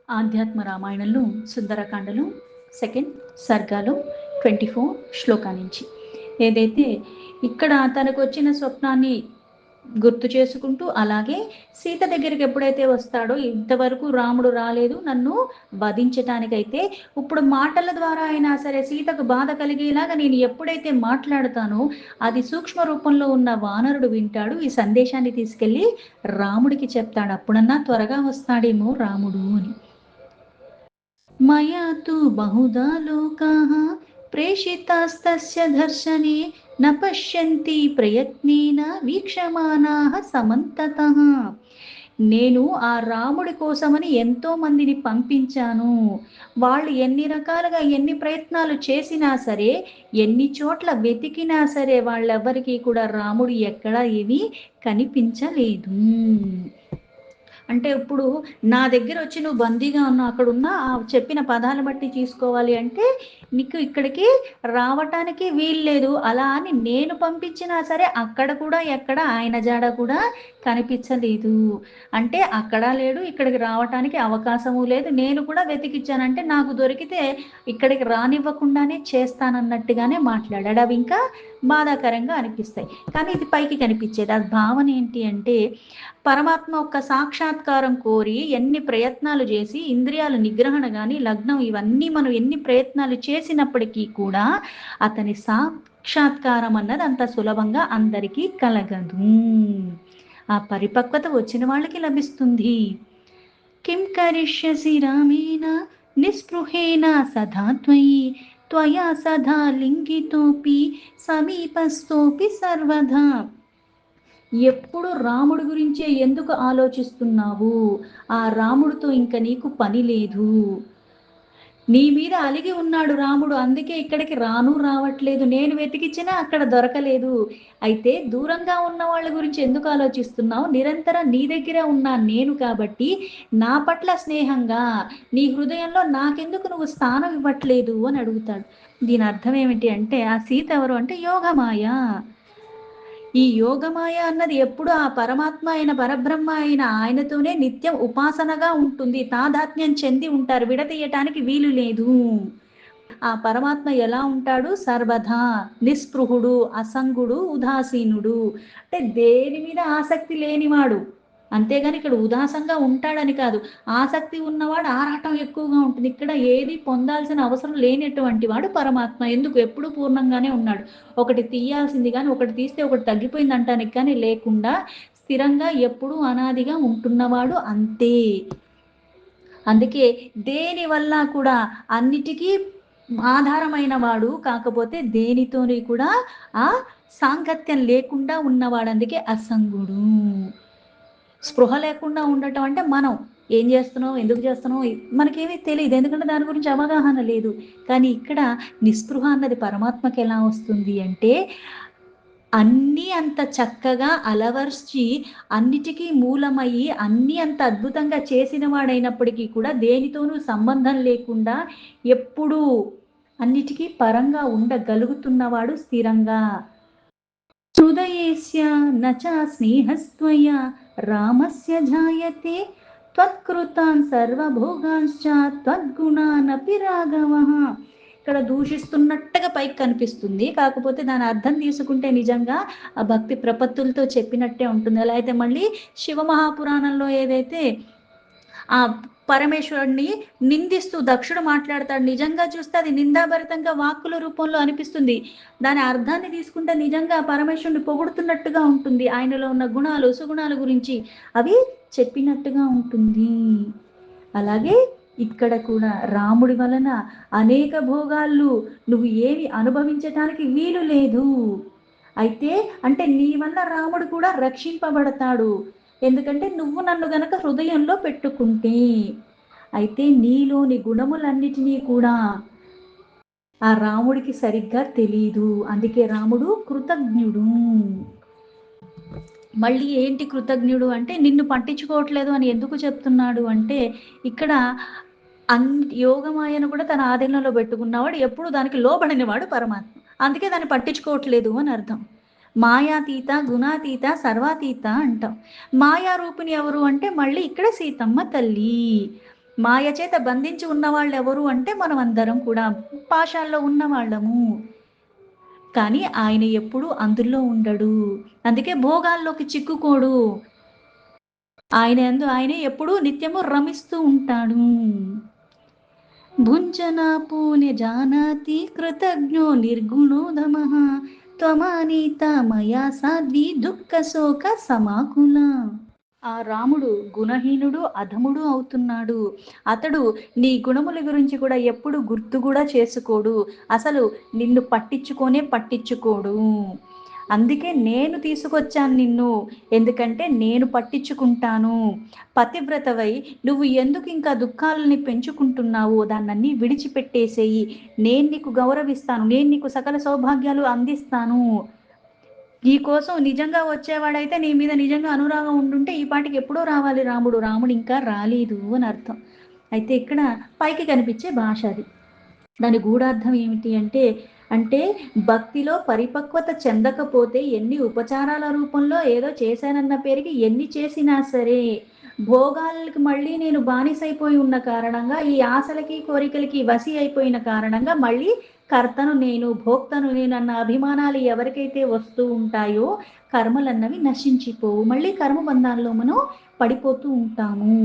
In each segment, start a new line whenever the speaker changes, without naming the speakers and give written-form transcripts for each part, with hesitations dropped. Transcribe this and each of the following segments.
ఆధ్యాత్మ రామాయణంలో సుందరకాండలు సెకండ్ సర్గాలు 24 శ్లోకా నుంచి ఏదైతే ఇక్కడ తనకు వచ్చిన స్వప్నాన్ని గుర్తు చేసుకుంటూ, అలాగే సీత దగ్గరికి ఎప్పుడైతే వస్తాడో, ఇంతవరకు రాముడు రాలేదు నన్ను వధించటానికైతే, ఇప్పుడు మాటల ద్వారా అయినా సరే సీతకు బాధ కలిగేలాగా నేను ఎప్పుడైతే మాట్లాడతానో అది సూక్ష్మ రూపంలో ఉన్న వానరుడు వింటాడు. ఈ సందేశాన్ని తీసుకెళ్ళి రాముడికి చెప్తాడు. అప్పుడన్నా త్వరగా వస్తాడేమో రాముడు అని. మయా తు బహుదా లోకాః ప్రేషితాస్తస్య దర్శనే న పశ్యంతి ప్రయత్నేన వీక్షమానాః సమంతతః. నేను ఆ రాముడి కోసమని ఎంతో మందిని పంపించాను. వాళ్ళు ఎన్ని రకాలుగా ఎన్ని ప్రయత్నాలు చేసినా సరే, ఎన్ని చోట్ల వెతికినా సరే, వాళ్ళెవ్వరికీ కూడా రాముడు ఎక్కడా ఏమీ కనిపించలేదు. అంటే ఇప్పుడు నా దగ్గర వచ్చి నువ్వు బందీగా ఉన్నావు, అక్కడ ఉన్న చెప్పిన పదాలు బట్టి తీసుకోవాలి అంటే నీకు ఇక్కడికి రావటానికి వీల్లేదు. అలా అని నేను పంపించినా సరే అక్కడ కూడా ఎక్కడ ఆయన జాడ కూడా కనిపించలేదు. అంటే అక్కడ లేడు, ఇక్కడికి రావటానికి అవకాశము లేదు. నేను కూడా వెతికిచ్చానంటే నాకు దొరికితే ఇక్కడికి రానివ్వకుండానే చేస్తానన్నట్టుగానే మాట్లాడాడు. అవి ఇంకా బాధాకరంగా అనిపిస్తాయి. కానీ ఇది పైకి కనిపించేది. అది భావన ఏంటి అంటే, పరమాత్మ ఒక్క సాక్షాత్కారం కోరి ఎన్ని ప్రయత్నాలు చేసి, ఇంద్రియాల నిగ్రహణ కానీ లగ్నం ఇవన్నీ మనం ఎన్ని ప్రయత్నాలు చేసినప్పటికీ కూడా అతని సాక్షాత్కారం అన్నది అంత సులభంగా అందరికీ కలగదు. ఆ పరిపక్వత వచ్చిన వాళ్ళకి లభిస్తుంది. కిం కరిష్యసి రామేణ నిస్పృహేణ సదా త్వయి త్వయా సదా లింగితోపి సమీపస్థోపి సర్వదా. ఎప్పుడు రాముడి గురించే ఎందుకు ఆలోచిస్తున్నావు? ఆ రాముడితో ఇంకా నీకు పని లేదు. నీ మీద అలిగి ఉన్నాడు రాముడు, అందుకే ఇక్కడికి రావట్లేదు. నేను వెతికిచ్చినా అక్కడ దొరకలేదు. అయితే దూరంగా ఉన్న వాళ్ళ గురించి ఎందుకు ఆలోచిస్తున్నావు? నిరంతరం నీ దగ్గర ఉన్నాను నేను కాబట్టి నా పట్ల స్నేహంగా నీ హృదయంలో నాకెందుకు నువ్వు స్థానం ఇవ్వట్లేదు అని అడుగుతాడు. దీని అర్థం ఏమిటి అంటే, ఆ సీత ఎవరు అంటే యోగమాయ. ఈ యోగమాయ అన్నది ఎప్పుడు ఆ పరమాత్మ అయిన పరబ్రహ్మ అయిన ఆయనతోనే నిత్యం ఉపాసనగా ఉంటుంది. తాదాత్మ్యం చెంది ఉంటారు, విడతీయటానికి వీలు లేదు. ఆ పరమాత్మ ఎలా ఉంటాడు? సర్వదా నిస్పృహుడు, అసంగుడు, ఉదాసీనుడు. అంటే దేని మీద ఆసక్తి లేనివాడు. అంతేగాని ఇక్కడ ఉదాసంగా ఉంటాడని కాదు. ఆసక్తి ఉన్నవాడు ఆరాటం ఎక్కువగా ఉంటుంది. ఇక్కడ ఏది పొందాల్సిన అవసరం లేనటువంటి వాడు పరమాత్మ. ఎందుకు? ఎప్పుడు పూర్ణంగానే ఉన్నాడు. ఒకటి తీయాల్సింది కానీ ఒకటి తీస్తే ఒకటి తగ్గిపోయింది అంటానికి కానీ లేకుండా స్థిరంగా ఎప్పుడూ అనాదిగా ఉంటున్నవాడు అంతే. అందుకే దేని వల్ల కూడా అన్నిటికీ ఆధారమైన వాడు, కాకపోతే దేనితోని కూడా ఆ సాంగత్యం లేకుండా ఉన్నవాడు, అందుకే అసంగుడు. స్పృహ లేకుండా ఉండటం అంటే మనం ఏం చేస్తున్నాం, ఎందుకు చేస్తున్నాం మనకేమీ తెలియదు, ఎందుకంటే దాని గురించి అవగాహన లేదు. కానీ ఇక్కడ నిస్పృహ అన్నది పరమాత్మకి ఎలా వస్తుంది అంటే, అన్నీ అంత చక్కగా అలవర్చి అన్నిటికీ మూలమయ్యి అన్నీ అంత అద్భుతంగా చేసిన వాడైనప్పటికీ కూడా దేనితోనూ సంబంధం లేకుండా ఎప్పుడూ అన్నిటికీ పరంగా ఉండగలుగుతున్నవాడు స్థిరంగా. హృదయేస్య నచ స్నేహస్త్వయ రామస్య జాయతే త్వత్కృతాన్ సర్వభోగాంశ్చ త్వద్గుణానపి రాఘవః. ఇక్కడ దూషిస్తున్నట్టుగా పైకి కనిపిస్తుంది, కాకపోతే దాని అర్థం తీసుకుంటే నిజంగా ఆ భక్తి ప్రపత్తులతో చెప్పినట్టే ఉంటుంది. అలా అయితే మళ్ళీ శివమహాపురాణంలో ఏదైతే ఆ పరమేశ్వరుడిని నిందిస్తూ దక్షుడు మాట్లాడతాడు, నిజంగా చూస్తే అది నిందాభరితంగా వాక్కుల రూపంలో అనిపిస్తుంది. దాని అర్థాన్ని తీసుకుంటే నిజంగా పరమేశ్వరుని పొగుడుతున్నట్టుగా ఉంటుంది. ఆయనలో ఉన్న గుణాలు సుగుణాల గురించి అవి చెప్పినట్టుగా ఉంటుంది. అలాగే ఇక్కడ కూడా రాముడి వలన అనేక భోగాలు నువ్వు ఏమి అనుభవించటానికి వీలు లేదు. అయితే అంటే నీ వల్ల రాముడు కూడా రక్షింపబడతాడు. ఎందుకంటే నువ్వు నన్ను గనక హృదయంలో పెట్టుకుంటే. అయితే నీలోని గుణములన్నిటినీ కూడా ఆ రాముడికి సరిగ్గా తెలీదు. అందుకే రాముడు కృతజ్ఞుడు. మళ్ళీ ఏంటి కృతజ్ఞుడు అంటే, నిన్ను పట్టించుకోవట్లేదు అని ఎందుకు చెప్తున్నాడు అంటే, ఇక్కడ యోగమాయను కూడా తన ఆధీనంలో పెట్టుకున్నవాడు, ఎప్పుడు దానికి లోబడినవాడు పరమాత్మ. అందుకే దాన్ని పట్టించుకోవట్లేదు అని అర్థం. మాయాతీత, గుణాతీత, సర్వాతీత అంటాం. మాయారూపిణి ఎవరు అంటే మళ్ళీ ఇక్కడ సీతమ్మ తల్లి. మాయ చేత బంధించి ఉన్నవాళ్ళు ఎవరు అంటే మనం అందరం కూడా పాశాల్లో ఉన్నవాళ్ళము. కానీ ఆయన ఎప్పుడూ అందులో ఉండడు. అందుకే భోగాల్లోకి చిక్కుకోడు. ఆయన యందు ఆయనే ఎప్పుడూ నిత్యము రమిస్తూ ఉంటాడు. భుంజనాపో జానాతి కృతజ్ఞో నిర్గుణో ధమః త్వమానీత మయా సాధ్వి దుఃఖ శోక సమాకుల. ఆ రాముడు గుణహీనుడు, అధముడు అవుతున్నాడు. అతడు నీ గుణముల గురించి కూడా ఎప్పుడు గుర్తు కూడా చేసుకోడు. అసలు నిన్ను పట్టించుకోడు. అందుకే నేను తీసుకొచ్చాను నిన్ను. ఎందుకంటే నేను పట్టించుకుంటాను. పతివ్రతవై నువ్వు ఎందుకు ఇంకా దుఃఖాలని పెంచుకుంటున్నావు? దాన్నన్నీ విడిచిపెట్టేసేయి. నేను నీకు గౌరవిస్తాను. నేను నీకు సకల సౌభాగ్యాలు అందిస్తాను. నీ కోసం నిజంగా వచ్చేవాడైతే నీ మీద నిజంగా అనురాగం ఉండుంటే ఈ పాటికి ఎప్పుడో రావాలి రాముడు. రాముడు ఇంకా రాలేదు అని అర్థం. అయితే ఇక్కడ పైకి కనిపించే భాష అది. దాని గూఢార్థం ఏమిటి అంటే భక్తిలో పరిపక్వత చెందకపోతే ఎన్ని ఉపచారాల రూపంలో ఏదో చేశానన్న పేరుకి ఎన్ని చేసినా సరే, భోగాలకి మళ్ళీ నేను బానిసైపోయి ఉన్న కారణంగా, ఈ ఆశలకి కోరికలకి వశి అయిపోయిన కారణంగా మళ్ళీ కర్తను నేను, భోక్తను నేను అన్న అభిమానాలు ఎవరికైతే వస్తూ ఉంటాయో కర్మలన్నవి నశించిపోవు. మళ్ళీ కర్మబంధాల్లో మనం పడిపోతూ ఉంటాము.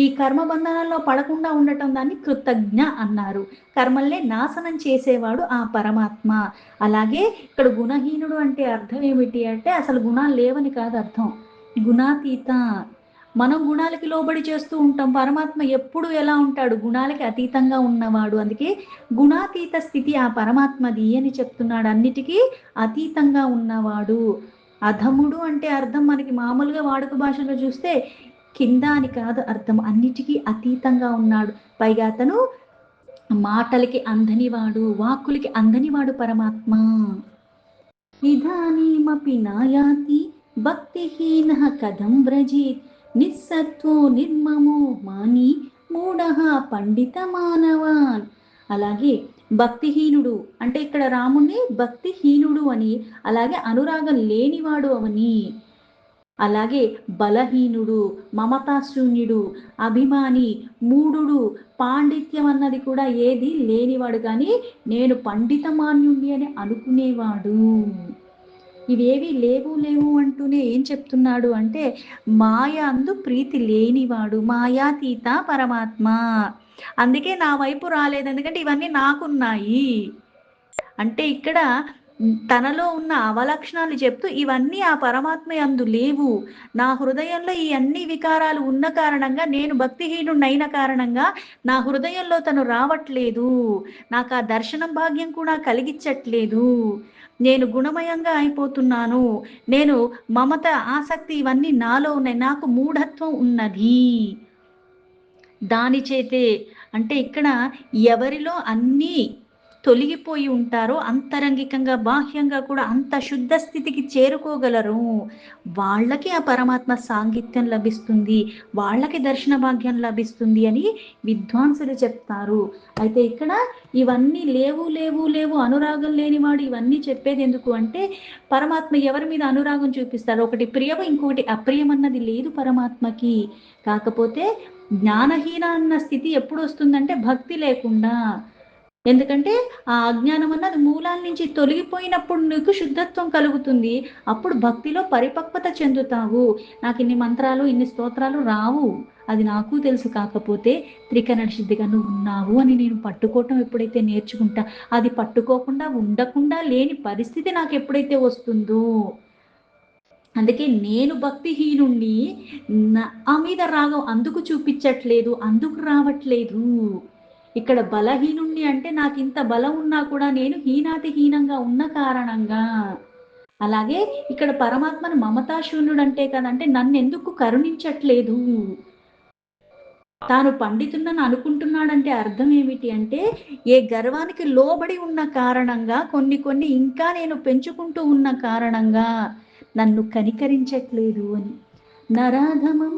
ఈ కర్మబంధనాల్లో పడకుండా ఉండటం దాన్ని కృతజ్ఞ అన్నారు. కర్మల్నే నాశనం చేసేవాడు ఆ పరమాత్మ. అలాగే ఇక్కడ గుణహీనుడు అంటే అర్థం ఏమిటి అంటే అసలు గుణాలు లేవని కాదు అర్థం. గుణాతీత. మనం గుణాలకి లోబడి చేస్తూ ఉంటాం. పరమాత్మ ఎప్పుడు ఎలా ఉంటాడు? గుణాలకి అతీతంగా ఉన్నవాడు. అందుకే గుణాతీత స్థితి ఆ పరమాత్మది అని చెప్తున్నాడు. అన్నిటికీ అతీతంగా ఉన్నవాడు. అధముడు అంటే అర్థం మనకి మామూలుగా వాడుక భాషలో చూస్తే కింద అని కాదు అర్థం. అన్నిటికీ అతీతంగా ఉన్నాడు. పైగా అతను మాటలకి అందనివాడు, వాక్కులకి అందనివాడు పరమాత్మ. ఇదానీమపి నాయాతి భక్తిహీనః కథం వ్రజేత్ నిస్సత్వో నిర్మమో మాని మూఢః పండిత మానవాన్. అలాగే భక్తిహీనుడు అంటే ఇక్కడ రాముణ్ణి భక్తిహీనుడు అని, అలాగే అనురాగం లేనివాడు అవని, అలాగే బలహీనుడు, మమతాశూన్యుడు, అభిమాని, మూఢుడు, పాండిత్యం అన్నది కూడా ఏది లేనివాడు. కానీ నేను పండితమాన్యుణ్ణి అని అనుకునేవాడు. ఇవేవి లేవు అంటూనే ఏం చెప్తున్నాడు అంటే మాయ అందు ప్రీతి లేనివాడు, మాయాతీత పరమాత్మ. అందుకే నా వైపు రాలేదు, ఎందుకంటే ఇవన్నీ నాకున్నాయి. అంటే ఇక్కడ తనలో ఉన్న అవలక్షణాలు చెప్తూ ఇవన్నీ ఆ పరమాత్మ యందు లేవు. నా హృదయంలో ఈ అన్ని వికారాలు ఉన్న కారణంగా, నేను భక్తిహీనుడైన కారణంగా నా హృదయంలో తను రావట్లేదు. నాకు ఆ దర్శనం భాగ్యం కూడా కలిగించట్లేదు. నేను గుణమయంగా అయిపోతున్నాను. నేను మమత, ఆసక్తి ఇవన్నీ నాలో ఉన్నాయి. నాకు మూఢత్వం ఉన్నది. దాని చేతే అంటే ఇక్కడ ఎవరిలో అన్నీ తొలగిపోయి ఉంటారో అంతరంగికంగా బాహ్యంగా కూడా అంత శుద్ధ స్థితికి చేరుకోగలరు. వాళ్ళకి ఆ పరమాత్మ సాంగిత్యం లభిస్తుంది, వాళ్ళకి దర్శన భాగ్యం లభిస్తుంది అని విద్వాంసులు చెప్తారు. అయితే ఇక్కడ ఇవన్నీ లేవు అనురాగం లేనివాడు ఇవన్నీ చెప్పేది ఎందుకు అంటే పరమాత్మ ఎవరి మీద అనురాగం చూపిస్తారు? ఒకటి ప్రియం, ఇంకొకటి అప్రియం అన్నది లేదు పరమాత్మకి. కాకపోతే జ్ఞానహీన అన్న స్థితి ఎప్పుడు వస్తుందంటే భక్తి లేకుండా. ఎందుకంటే ఆ అజ్ఞానం అన్నది మూలాల నుంచి తొలగిపోయినప్పుడు నీకు శుద్ధత్వం కలుగుతుంది. అప్పుడు భక్తిలో పరిపక్వత చెందుతావు. నాకు ఇన్ని మంత్రాలు, ఇన్ని స్తోత్రాలు రావు, అది నాకు తెలుసు. కాకపోతే త్రికరణ సిద్ధిగా నువ్వు ఉన్నావు అని నేను పట్టుకోవటం ఎప్పుడైతే నేర్చుకుంటా, అది పట్టుకోకుండా ఉండకుండా లేని పరిస్థితి నాకు ఎప్పుడైతే వస్తుందో, అందుకే నేను భక్తిహీనుణ్ణి, నా మీద రాగం అందుకు చూపించట్లేదు, అందుకు రావట్లేదు. ఇక్కడ బలహీనుణ్ణి అంటే నాకు ఇంత బలం ఉన్నా కూడా నేను హీనాతిహీనంగా ఉన్న కారణంగా. అలాగే ఇక్కడ పరమాత్మను మమతాశూన్యుడు అంటే కదంటే నన్ను ఎందుకు కరుణించట్లేదు, తాను పండితున్నని అనుకుంటున్నాడంటే అర్థం ఏమిటి అంటే ఏ గర్వానికి లోబడి ఉన్న కారణంగా, కొన్ని ఇంకా నేను పెంచుకుంటూ ఉన్న కారణంగా నన్ను కనికరించట్లేదు అని. నరాధమం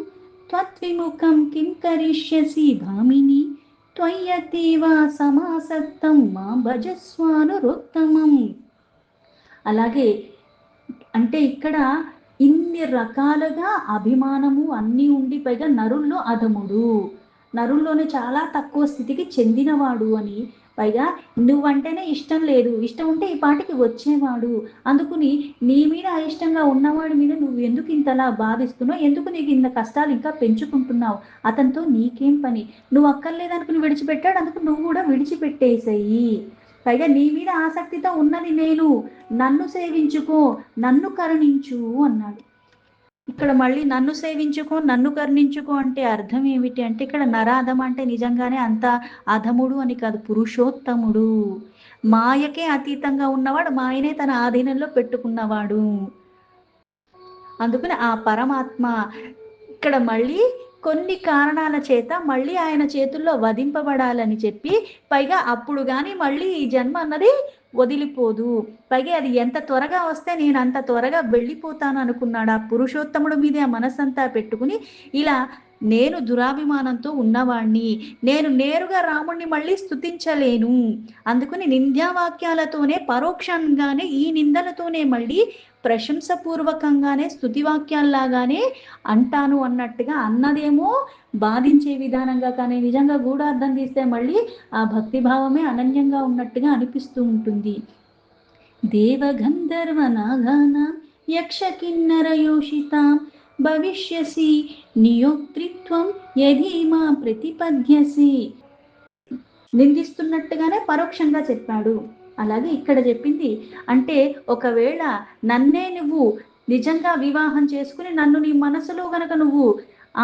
త్వద్విముఖం కిం కరిష్యసి భామిని త్వయ్యతీవ సమాసక్తం మా భజస్వానురోత్తమం. అలాగే అంటే ఇక్కడ ఇన్ని రకాలుగా అభిమానము అన్నీ ఉండి పైగా నరుల్లో అధముడు. నరుల్లోనే చాలా తక్కువ స్థితికి చెందినవాడు అని, పైగా నువ్వంటేనే ఇష్టం లేదు, ఇష్టం ఉంటే ఈ పాటికి వచ్చేవాడు, అందుకుని నీ మీద అయిష్టంగా ఉన్నవాడి మీద నువ్వు ఎందుకు ఇంతలా బాధిస్తున్నావు, ఎందుకు నీకు ఇంత కష్టాలు ఇంకా పెంచుకుంటున్నావు, అతనితో నీకేం పని, నువ్వు అక్కర్లేదనుకుని విడిచిపెట్టాడు, అందుకు నువ్వు కూడా విడిచిపెట్టేసేయి, పైగా నీ మీద ఆసక్తితో ఉన్నది నేను, నన్ను సేవించుకో, నన్ను కరుణించు అన్నాడు. ఇక్కడ మళ్ళీ నన్ను సేవించుకో, నన్ను కరుణించుకో అంటే అర్థం ఏమిటి అంటే, ఇక్కడ నరాధం అంటే నిజంగానే అంత అధముడు అని కాదు, పురుషోత్తముడు, మాయకే అతీతంగా ఉన్నవాడు, మాయనే తన ఆధీనంలో పెట్టుకున్నవాడు. అందుకని ఆ పరమాత్మ ఇక్కడ మళ్ళీ కొన్ని కారణాల చేత మళ్ళీ ఆయన చేతుల్లో వధింపబడాలని చెప్పి, పైగా అప్పుడు కానీ మళ్ళీ ఈ జన్మ అన్నది వదిలిపోదు, పైగా అది ఎంత త్వరగా వస్తే నేను అంత త్వరగా వెళ్ళిపోతాను అనుకున్నాడు. ఆ పురుషోత్తముడి మీదే ఆ మనసంతా పెట్టుకుని, ఇలా నేను దురాభిమానంతో ఉన్నవాణ్ణి, నేను నేరుగా రాముణ్ణి మళ్ళీ స్తుతించలేను, అందుకని నింద్యావాక్యాలతోనే పరోక్షంగానే ఈ నిందలతోనే మళ్ళీ ప్రశంసపూర్వకంగానే స్తుతివాక్యాల్లాగానే అంటాను అన్నట్టుగా అన్నదేమో బాధించే విధానంగా, కానీ నిజంగా గూఢార్థం తీస్తే మళ్ళీ ఆ భక్తిభావమే అనన్యంగా ఉన్నట్టుగా అనిపిస్తూ ఉంటుంది. దేవగంధర్వ నాగాన యక్ష కిన్నర యోషితాం భవిష్యసి నియోక్తృత్వం యది మా ప్రతిపద్యసి, నిందిస్తున్నట్టుగానే పరోక్షంగా చెప్పాడు. అలాగే ఇక్కడ చెప్పింది అంటే, ఒకవేళ నన్నే నువ్వు నిజంగా వివాహం చేసుకుని నన్ను నీ మనసులో గనక నువ్వు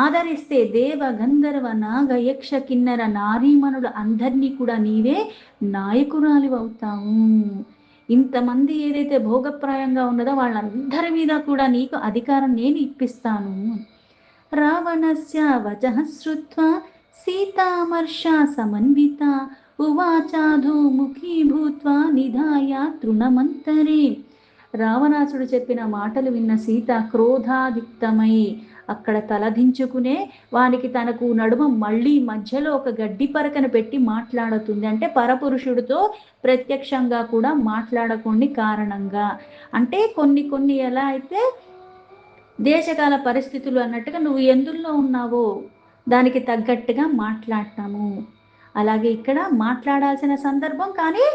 ఆదరిస్తే, దేవ గంధర్వ నాగ యక్ష కిన్నర నారీమణులు అందరినీ కూడా నీవే నాయకురాలి అవుతావు, ఇంతమంది ఏదైతే భోగప్రాయంగా ఉన్నదో వాళ్ళందరి మీద కూడా నీకు అధికారం నేను ఇప్పిస్తాను. రావణస్య వచః శ్రుత్వా సీతామర్షా సమన్విత ఉవాచాధోముఖీ భూత్వా నిధాయ తృణమంతరే. రావణాసుడు చెప్పిన మాటలు విన్న సీత క్రోధాదిక్తమై అక్కడ తలదించుకునే వానికి తనకు నడుమ మళ్ళీ మధ్యలో ఒక గడ్డి పరకను పెట్టి మాట్లాడుతుంది, అంటే పరపురుషుడితో ప్రత్యక్షంగా కూడా మాట్లాడకుండా కారణంగా, అంటే కొన్ని కొన్ని ఎలా అయితే దేశకాల పరిస్థితులు అన్నట్టుగా నువ్వు ఎందులో ఉన్నావో దానికి తగ్గట్టుగా మాట్లాడతాము. అలాగే ఇక్కడ మాట్లాడాల్సిన సందర్భం, కానీ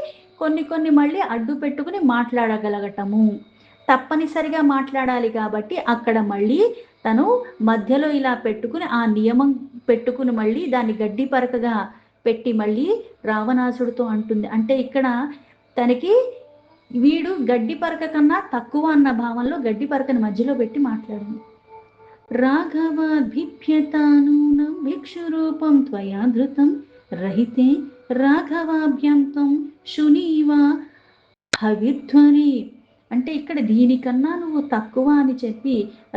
కొన్ని కొన్ని మళ్ళీ అడ్డు పెట్టుకుని మాట్లాడగలగటము, తప్పనిసరిగా మాట్లాడాలి కాబట్టి అక్కడ మళ్ళీ తను మధ్యలో ఇలా పెట్టుకుని ఆ నియమం పెట్టుకుని మళ్ళీ దాన్ని గడ్డి పరకగా పెట్టి మళ్ళీ రావణాసుడితో అంటుంది. అంటే ఇక్కడ తనకి వీడు గడ్డి పరక కన్నా తక్కువ అన్న భావంలో గడ్డి పరకని మధ్యలో పెట్టి మాట్లాడింది. రాఘవాభిభ్యతానూనం భిక్షురూపం త్వయా ధృతం రహితే రాఘవాభ్యంతం శునీవా హవిధ్వని, అంటే ఇక్కడ దీనికన్నా నువ్వు తక్కువ అని చెప్పి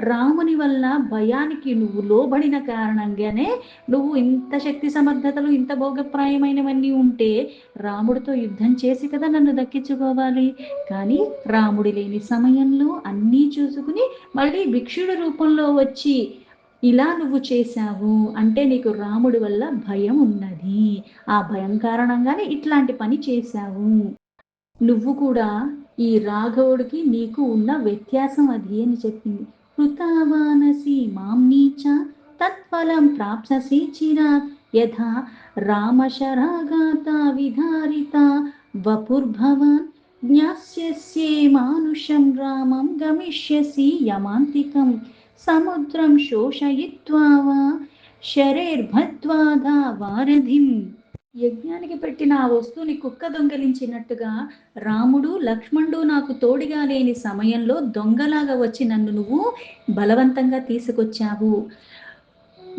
రాముని వల్ల భయానికి నువ్వు లోబడిన కారణంగానే నువ్వు ఇంత శక్తి సమర్థతలు ఇంత భోగప్రాయమైనవన్నీ ఉంటే రాముడితో యుద్ధం చేసి కదా నన్ను దక్కించుకోవాలి, కానీ రాముడి లేని సమయంలో అన్నీ చూసుకుని మళ్ళీ భిక్షుడి రూపంలో వచ్చి ఇలా నువ్వు చేశావు అంటే నీకు రాముడి వల్ల భయం ఉన్నది, ఆ భయం కారణంగానే ఇట్లాంటి పని చేశావు, నువ్వు కూడా ఈ రాఘవుడికి నీకు ఉన్న వ్యత్యాసం అది అని చెప్పింది. కృతావానసి మాం నీచ తత్ఫలం ప్రాప్ససి చిరాత్ యథా రామశరాఘాత విధారిత వపుర్భవాన్ జ్ఞాస్యస్యే మానుషం రామం గమిష్యసి యమాంతికం సముద్రం శోషయిత్వా వా శరైర్భద్వాదా వారధిం. యజ్ఞానికి పెట్టిన ఆ వస్తువుని కుక్క దొంగలించినట్టుగా రాముడు లక్ష్మణుడు నాకు తోడిగా లేని సమయంలో దొంగలాగా వచ్చి నన్ను నువ్వు బలవంతంగా తీసుకొచ్చావు,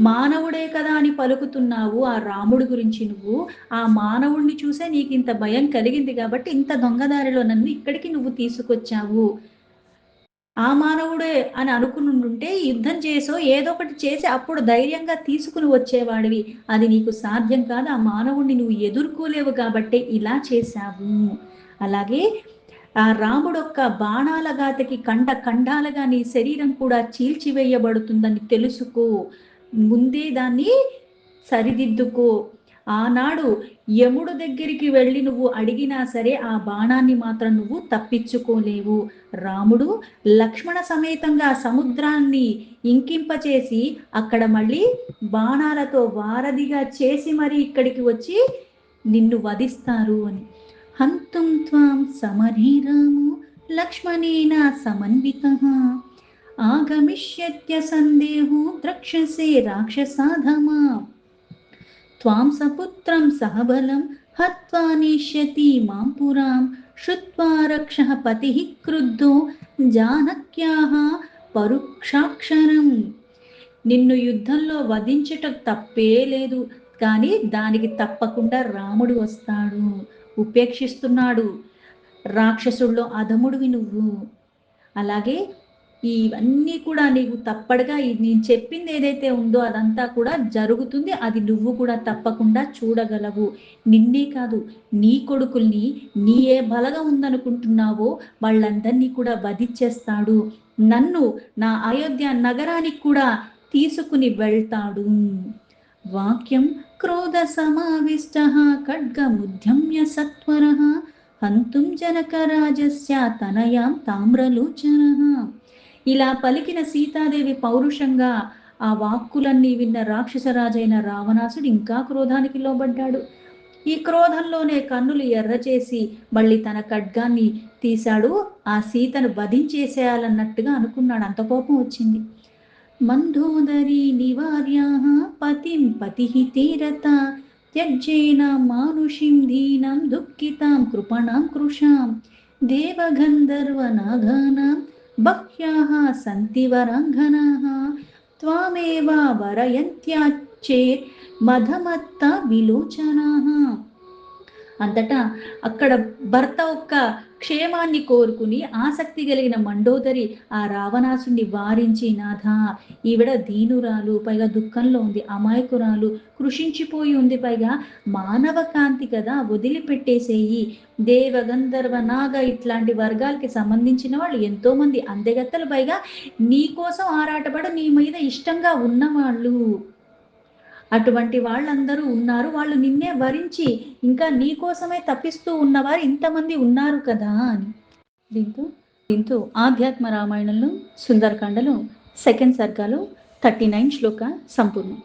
మానవుడే కదా అని పలుకుతున్నావు ఆ రాముడి గురించి, నువ్వు ఆ మానవుడిని చూసే నీకు ఇంత భయం కలిగింది కాబట్టి ఇంత దొంగదారిలో నన్ను ఇక్కడికి నువ్వు తీసుకొచ్చావు, ఆ మానవుడే అని అనుకునుంటే యుద్ధం చేసో ఏదో ఒకటి చేసి అప్పుడు ధైర్యంగా తీసుకుని వచ్చేవాడివి, అది నీకు సాధ్యం కాదు, ఆ మానవుడిని నువ్వు ఎదుర్కోలేవు కాబట్టి ఇలా చేశావు. అలాగే ఆ రాముడొక్క బాణాల గాతకి కండ ఖండాలుగా నీ శరీరం కూడా చీల్చివేయబడుతుందని తెలుసుకో, ముందే దాన్ని సరిదిద్దుకో, ఆనాడు యముడు దగ్గరికి వెళ్ళి నువ్వు అడిగినా సరే ఆ బాణాన్ని మాత్రం నువ్వు తప్పించుకోలేవు. రాముడు లక్ష్మణ సమేతంగా సముద్రాన్ని ఇంకింపచేసి అక్కడ మళ్ళీ బాణాలతో వారధిగా చేసి మరి ఇక్కడికి వచ్చి నిన్ను వధిస్తారు అని. హంతుం త్వాం సమరీరాము లక్ష్మణేన సమన్వితః ఆగమిష్యత్య సందేహో ద్రక్ష్యసే రాక్షసాధమా త్వాం సపుత్రం సహబలం హత్వా నేష్యతి మాం పురాం శ్రుత్వా రక్షః పతిః క్రుద్ధో జానక్యాః పరుక్షాక్షరం. నిన్ను యుద్ధంలో వధించటం తప్పే లేదు, కానీ దానికి తప్పకుండా రాముడు వస్తాడు. ఉపేక్షిస్తున్నాడు. రాక్షసుల్లో అధముడివి నువ్వు. అలాగే ఇవన్నీ కూడా నీకు తప్పడుగా నేను చెప్పింది ఏదైతే ఉందో అదంతా కూడా జరుగుతుంది. అది నువ్వు కూడా తప్పకుండా చూడగలవు. నిన్నే కాదు, నీ కొడుకుల్ని, నీ ఏ బలగం ఉందనుకుంటున్నావో వాళ్ళందరినీ కూడా వధించేస్తాడు. నన్ను నా అయోధ్య నగరానికి కూడా తీసుకుని వెళ్తాడు. వాక్యం క్రోధ సమావిష్ట ఖడ్గముద్యమ్య సత్వరః హంతుం జనకరాజస్య తనయాం తామ్రలోచనః. ఇలా పలికిన సీతాదేవి పౌరుషంగా ఆ వాక్కులన్నీ విన్న రాక్షసరాజైన రావణాసుడు ఇంకా క్రోధానికి లోబడ్డాడు. ఈ క్రోధంలోనే కన్నులు ఎర్ర చేసి మళ్ళీ తన ఖడ్గాన్ని తీశాడు. ఆ సీతను వధించేసేయాలన్నట్టుగా అనుకున్నాడు. అంత కోపం వచ్చింది. మందోదరీ నివార్యాః పతిం పతిః తీరత త్యజ్యేన మానుషిం దీనాం దుఃఖితాం కృపణాం కృషాం దేవగంధర్వనాగానాం బహ్యాః సంతి వరాంగనాః త్వామేవ వరయంత్యాచ్చేత్ మధమత్త విలోచనాః. అంతటా అక్కడ భర్త ఒక్క క్షేమాన్ని కోరుకుని ఆసక్తి కలిగిన మండోదరి ఆ రావణాసుని వారించి, నాథ ఈవిడ దీనురాలు, పైగా దుఃఖంలో ఉంది, అమాయకురాలు, కృషించిపోయి ఉంది, పైగా మానవ కాంతి కదా, వదిలిపెట్టేసేయి. దేవగంధర్వ నాగ ఇట్లాంటి వర్గాలకి సంబంధించిన వాళ్ళు ఎంతో మంది అందెగత్తలు, పైగా నీ కోసం ఆరాటపడి నీ మీద ఇష్టంగా ఉన్నవాళ్ళు, అటువంటి వాళ్ళందరూ ఉన్నారు. వాళ్ళు నిన్నే వరించి ఇంకా నీ కోసమే తప్పిస్తూ ఉన్నవారు ఇంతమంది ఉన్నారు కదా అని. దీంతో ఆధ్యాత్మ రామాయణంలో సుందరకాండలో సెకండ్ సర్గలో 39 శ్లోక సంపూర్ణం.